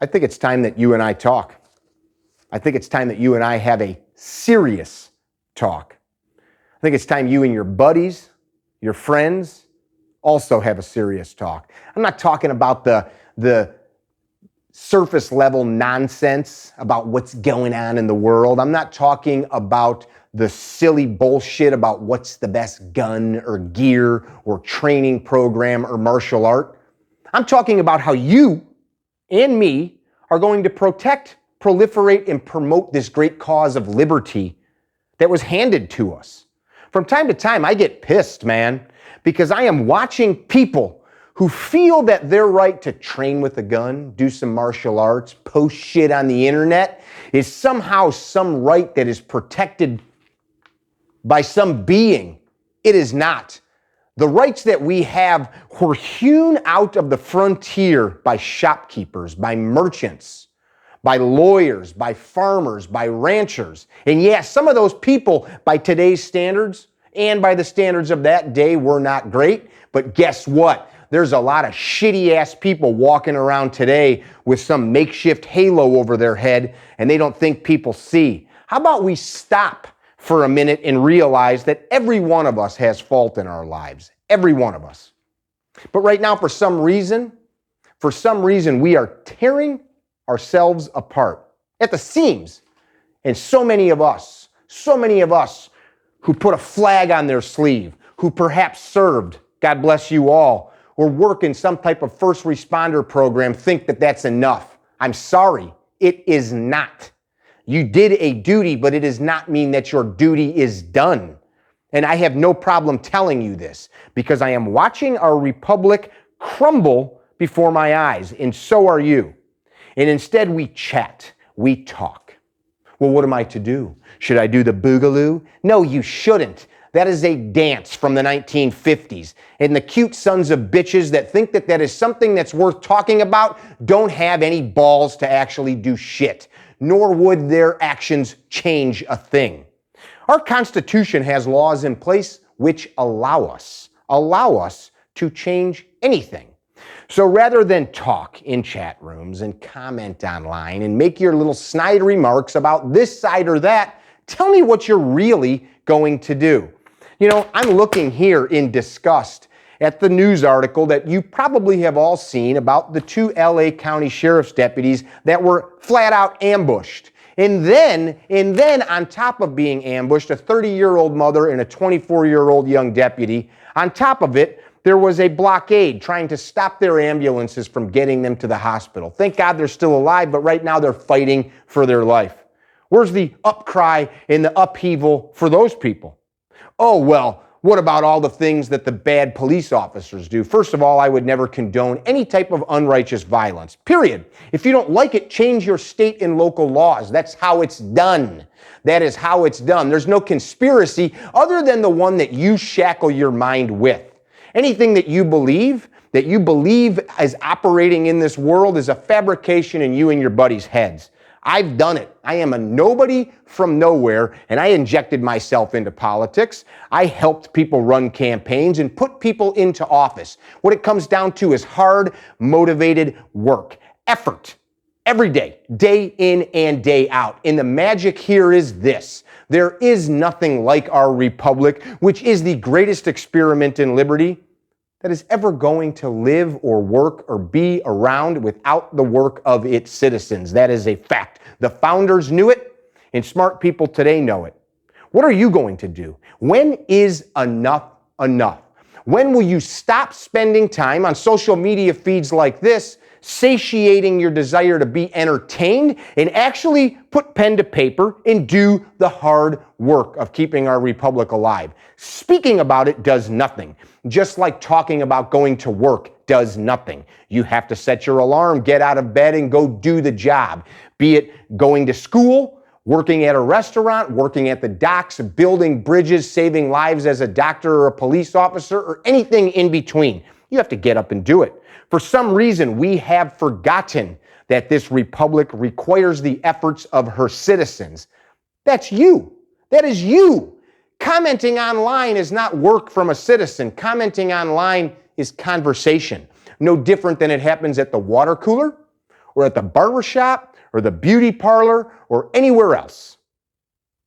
I think it's time that you and I talk. I think it's time that you and I have a serious talk. I think it's time you and your buddies, your friends, also have a serious talk. I'm not talking about the surface level nonsense about what's going on in the world. I'm not talking about the silly bullshit about what's the best gun or gear or training program or martial art. I'm talking about how you and me are going to protect, proliferate, and promote this great cause of liberty that was handed to us. From time to time, I get pissed, man, because I am watching people who feel that their right to train with a gun, do some martial arts, post shit on the internet is somehow some right that is protected by some being. It is not. The rights that we have were hewn out of the frontier by shopkeepers, by merchants, by lawyers, by farmers, by ranchers. And yes, some of those people, by today's standards and by the standards of that day, were not great. But guess what? There's a lot of shitty ass people walking around today with some makeshift halo over their head, and they don't think people see. How about we stop for a minute and realize that every one of us has fault in our lives. Every one of us. But right now, for some reason, we are tearing ourselves apart at the seams. And so many of us who put a flag on their sleeve, who perhaps served, God bless you all, or work in some type of first responder program think that that's enough. I'm sorry, it is not. You did a duty, but it does not mean that your duty is done. And I have no problem telling you this because I am watching our republic crumble before my eyes, and so are you. And instead we chat, we talk. Well, what am I to do? Should I do the boogaloo? No, you shouldn't. That is a dance from the 1950s. And the cute sons of bitches that think that that is something that's worth talking about don't have any balls to actually do shit, nor would their actions change a thing. Our Constitution has laws in place which allow us to change anything. So rather than talk in chat rooms and comment online and make your little snide remarks about this side or that, tell me what you're really going to do. You know, I'm looking here in disgust at the news article that you probably have all seen about the 2 LA County Sheriff's deputies that were flat out ambushed. And then on top of being ambushed, a 30-year-old mother and a 24-year-old young deputy, on top of it, there was a blockade trying to stop their ambulances from getting them to the hospital. Thank God they're still alive, but right now they're fighting for their life. Where's the upcry and the upheaval for those people? Oh, well, what about all the things that the bad police officers do? First of all, I would never condone any type of unrighteous violence, period. If you don't like it, change your state and local laws. That's how it's done. That is how it's done. There's no conspiracy other than the one that you shackle your mind with. Anything that you believe is operating in this world is a fabrication in you and your buddies' heads. I've done it. I am a nobody from nowhere, and I injected myself into politics. I helped people run campaigns and put people into office. What it comes down to is hard, motivated work, effort, every day, day in and day out. And the magic here is this. There is nothing like our republic, which is the greatest experiment in liberty that is ever going to live or work or be around without the work of its citizens. That is a fact. The founders knew it, and smart people today know it. What are you going to do? When is enough enough? When will you stop spending time on social media feeds like this, satiating your desire to be entertained, and actually put pen to paper and do the hard work of keeping our republic alive? Speaking about it does nothing. Just like talking about going to work does nothing. You have to set your alarm, get out of bed, and go do the job. Be it going to school, working at a restaurant, working at the docks, building bridges, saving lives as a doctor or a police officer, or anything in between. You have to get up and do it. For some reason, we have forgotten that this republic requires the efforts of her citizens. That's you. That is you. Commenting online is not work from a citizen. Commenting online is conversation. No different than it happens at the water cooler or at the barbershop or the beauty parlor or anywhere else.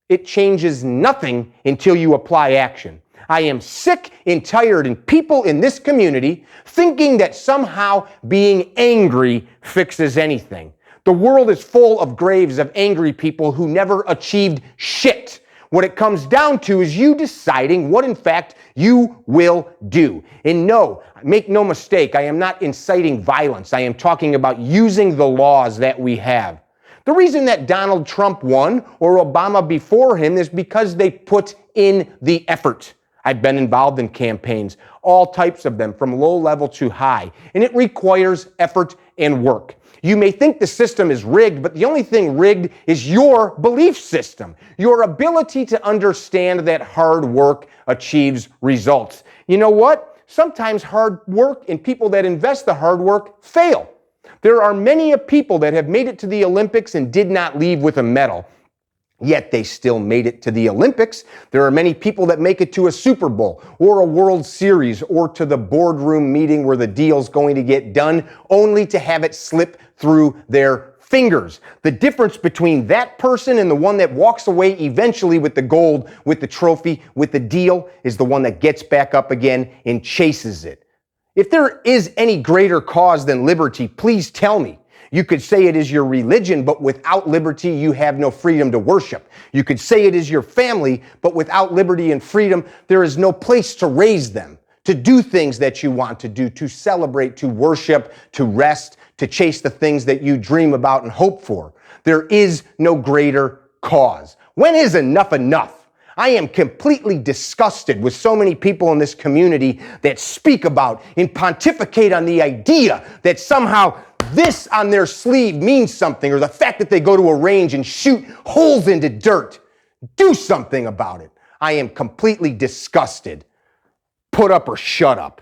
It changes nothing until you apply action. I am sick and tired of people in this community thinking that somehow being angry fixes anything. The world is full of graves of angry people who never achieved shit. What it comes down to is you deciding what, in fact, you will do. And no, make no mistake, I am not inciting violence. I am talking about using the laws that we have. The reason that Donald Trump won or Obama before him is because they put in the effort. I've been involved in campaigns, all types of them, from low level to high, and it requires effort and work. You may think the system is rigged, but the only thing rigged is your belief system, your ability to understand that hard work achieves results. You know what? Sometimes hard work and people that invest the hard work fail. There are many people that have made it to the Olympics and did not leave with a medal. Yet they still made it to the Olympics. There are many people that make it to a Super Bowl or a World Series or to the boardroom meeting where the deal's going to get done, only to have it slip through their fingers. The difference between that person and the one that walks away eventually with the gold, with the trophy, with the deal, is the one that gets back up again and chases it. If there is any greater cause than liberty, please tell me. You could say it is your religion, but without liberty, you have no freedom to worship. You could say it is your family, but without liberty and freedom, there is no place to raise them, to do things that you want to do, to celebrate, to worship, to rest, to chase the things that you dream about and hope for. There is no greater cause. When is enough enough? I am completely disgusted with so many people in this community that speak about and pontificate on the idea that somehow this on their sleeve means something, or the fact that they go to a range and shoot holes into dirt. Do something about it. I am completely disgusted. Put up or shut up.